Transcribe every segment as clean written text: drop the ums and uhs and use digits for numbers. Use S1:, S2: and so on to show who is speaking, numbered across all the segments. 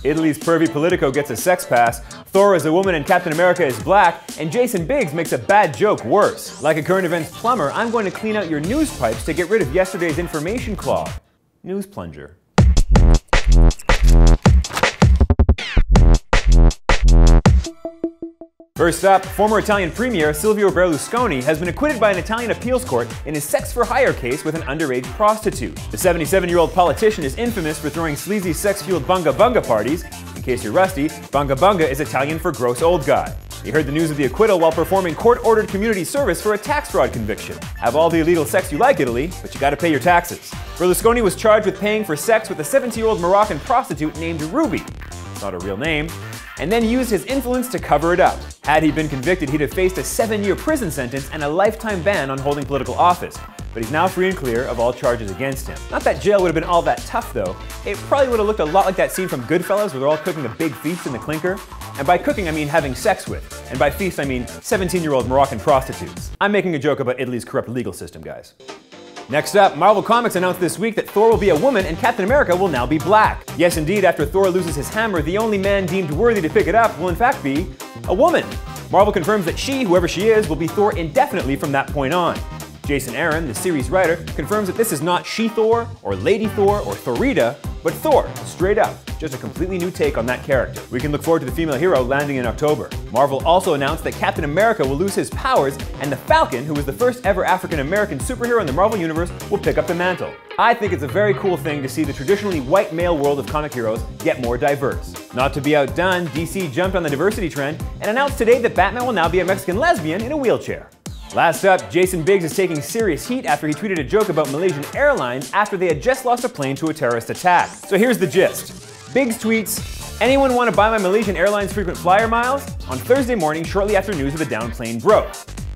S1: Italy's pervy Politico gets a sex pass, Thor is a woman and Captain America is black, and Jason Biggs makes a bad joke worse. Like a current events plumber, I'm going to clean out your news pipes to get rid of yesterday's information clog. News plunger. First up, former Italian Premier Silvio Berlusconi has been acquitted by an Italian appeals court in his sex-for-hire case with an underage prostitute. The 77-year-old politician is infamous for throwing sleazy sex-fueled bunga bunga parties. In case you're rusty, bunga bunga is Italian for gross old guy. He heard the news of the acquittal while performing court-ordered community service for a tax fraud conviction. Have all the illegal sex you like, Italy, but you gotta pay your taxes. Berlusconi was charged with paying for sex with a 17-year-old Moroccan prostitute named Ruby. It's not a real name. And then used his influence to cover it up. Had he been convicted, he'd have faced a 7-year prison sentence and a lifetime ban on holding political office. But he's now free and clear of all charges against him. Not that jail would have been all that tough, though. It probably would have looked a lot like that scene from Goodfellas where they're all cooking a big feast in the clinker. And by cooking, I mean having sex with. And by feast, I mean 17-year-old Moroccan prostitutes. I'm making a joke about Italy's corrupt legal system, guys. Next up, Marvel Comics announced this week that Thor will be a woman and Captain America will now be black. Yes, indeed, after Thor loses his hammer, the only man deemed worthy to pick it up will in fact be a woman. Marvel confirms that she, whoever she is, will be Thor indefinitely from that point on. Jason Aaron, the series writer, confirms that this is not She-Thor, or Lady Thor, or Thorita, but Thor, straight up. Just a completely new take on that character. We can look forward to the female hero landing in October. Marvel also announced that Captain America will lose his powers, and the Falcon, who was the first ever African-American superhero in the Marvel Universe, will pick up the mantle. I think it's a very cool thing to see the traditionally white male world of comic heroes get more diverse. Not to be outdone, DC jumped on the diversity trend and announced today that Batman will now be a Mexican lesbian in a wheelchair. Last up, Jason Biggs is taking serious heat after he tweeted a joke about Malaysian Airlines after they had just lost a plane to a terrorist attack. So here's the gist. Biggs tweets, "Anyone want to buy my Malaysian Airlines frequent flyer miles?" on Thursday morning shortly after news of the downed plane broke.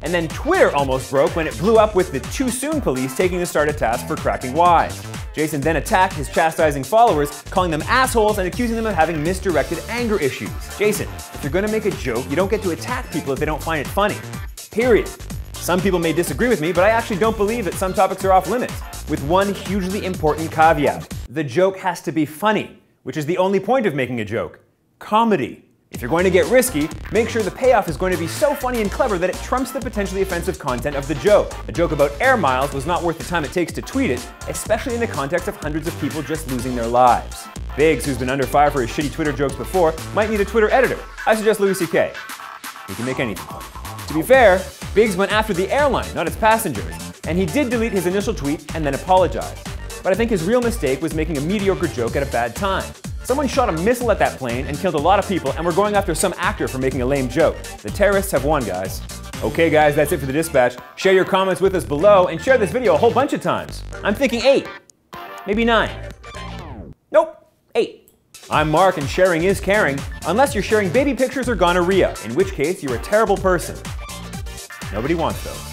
S1: And then Twitter almost broke when it blew up with the Too Soon police taking the star to task for cracking wise. Jason then attacked his chastising followers, calling them assholes and accusing them of having misdirected anger issues. Jason, if you're gonna make a joke, you don't get to attack people if they don't find it funny. Period. Some people may disagree with me, but I actually don't believe that some topics are off limits, with one hugely important caveat. The joke has to be funny, which is the only point of making a joke. Comedy. If you're going to get risky, make sure the payoff is going to be so funny and clever that it trumps the potentially offensive content of the joke. A joke about air miles was not worth the time it takes to tweet it, especially in the context of hundreds of people just losing their lives. Biggs, who's been under fire for his shitty Twitter jokes before, might need a Twitter editor. I suggest Louis C.K. He can make anything funny. To be fair, Biggs went after the airline, not its passengers, and he did delete his initial tweet and then apologized. But I think his real mistake was making a mediocre joke at a bad time. Someone shot a missile at that plane and killed a lot of people, and we're going after some actor for making a lame joke. The terrorists have won, guys. Okay guys, that's it for the dispatch. Share your comments with us below and share this video a whole bunch of times. I'm thinking 8, maybe 9. Nope, 8. I'm Mark and sharing is caring, unless you're sharing baby pictures or gonorrhea, in which case you're a terrible person. Nobody wants those.